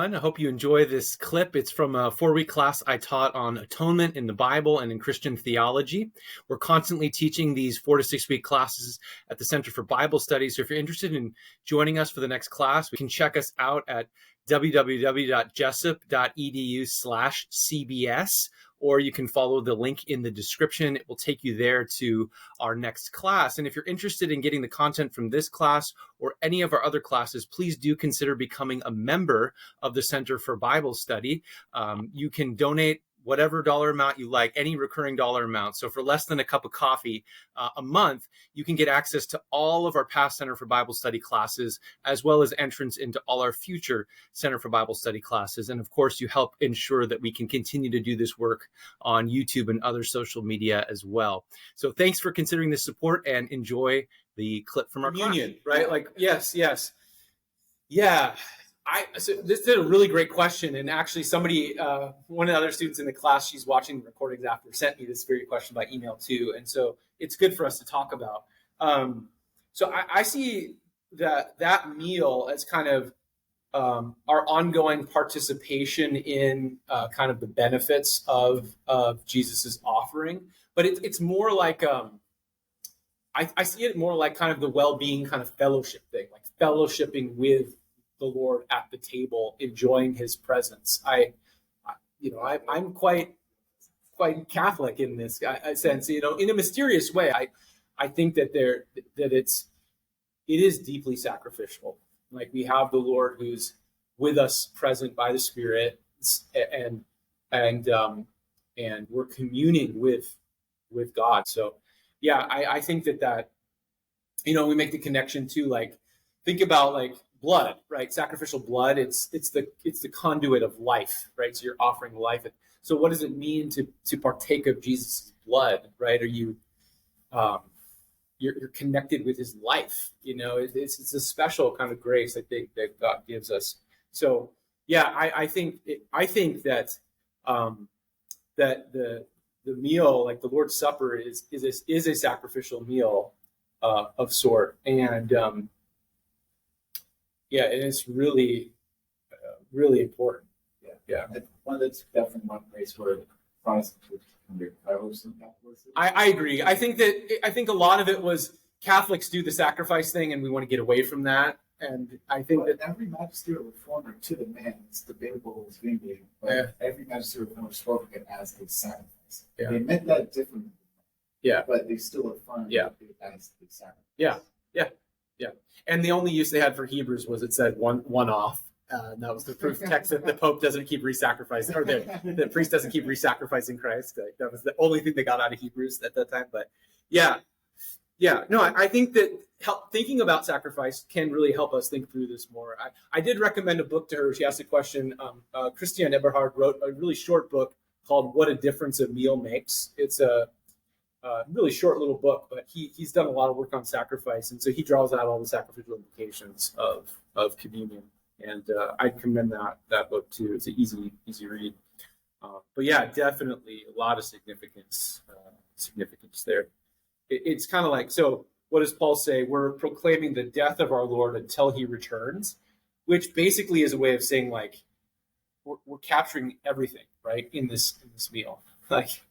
everyone. I hope you enjoy this clip. It's from a 4-week class I taught on atonement in the Bible and in Christian theology. We're constantly teaching these 4 to 6 week classes at the Center for Bible Studies. So if you're interested in joining us for the next class, you can check us out at www.jessup.edu/CBS, or you can follow the link in the description. It will take you there to our next class. And if you're interested in getting the content from this class or any of our other classes, please do consider becoming a member of the Center for Bible Study. You can donate whatever dollar amount you like, any recurring dollar amount. So for less than a cup of coffee a month, you can get access to all of our past Center for Bible Study classes, as well as entrance into all our future Center for Bible Study classes. And of course, you help ensure that we can continue to do this work on YouTube and other social media as well. So thanks for considering this support, and enjoy the clip from our communion, class. Right? Like, yes. Yeah. So this is a really great question, and actually somebody, one of the other students in the class, she's watching the recordings after, sent me this very question by email too, and so it's good for us to talk about. So I see that meal as kind of our ongoing participation in kind of the benefits of Jesus's offering, but it's more like I see it more like kind of the well-being kind of fellowship thing, like fellowshipping with the Lord at the table, enjoying His presence. I'm quite Catholic in this sense, in a mysterious way. I think that it is deeply sacrificial. Like, we have the Lord who's with us, present by the Spirit, and we're communing with God. So yeah, I think that we make the connection to, like, think about like blood, right? Sacrificial blood. It's the conduit of life, right? So you're offering life. So what does it mean to partake of Jesus' blood, right? Are you you're connected with His life? It's a special kind of grace, I think, that God gives us. So yeah, I think that that the meal, like the Lord's Supper, is a sacrificial meal of sort, and yeah, and it's really important. Yeah. One that's definitely one place where Protestants under Catholicism. I agree. I think a lot of it was Catholics do the sacrifice thing, and we want to get away from that. And I think that every magisterial reformer, to the man, it's debatable who was being made, but every magisterial reformer spoke of it as a sacrifice. Yeah. They meant that differently. Yeah. But they still affirmed it as a sacrifice. Yeah. And the only use they had for Hebrews was it said one off. And that was the proof text that the Pope doesn't keep re-sacrificing, or the priest doesn't keep re-sacrificing Christ. Like, that was the only thing they got out of Hebrews at that time. But yeah. No, I think that thinking about sacrifice can really help us think through this more. I did recommend a book to her. She asked a question. Christian Eberhard wrote a really short book called "What a Difference a Meal Makes." It's a really short little book, but he's done a lot of work on sacrifice, and so he draws out all the sacrificial implications of communion. And I'd commend that book too. It's an easy read. But yeah, definitely a lot of significance there. It's kind of like, so what does Paul say? We're proclaiming the death of our Lord until He returns, which basically is a way of saying, like, we're capturing everything, right, in this meal. Like,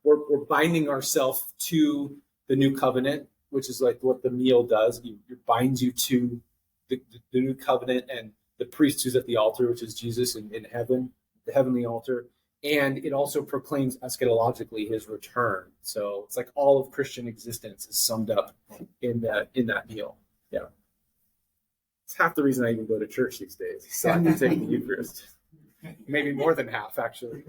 we're binding ourselves to the new covenant, which is like what the meal does. It binds you to the new covenant and the priest who's at the altar, which is Jesus in heaven, the heavenly altar. And it also proclaims eschatologically His return. So it's like all of Christian existence is summed up in that meal. Yeah. It's half the reason I even go to church these days. So I can take the Eucharist. Maybe more than half, actually.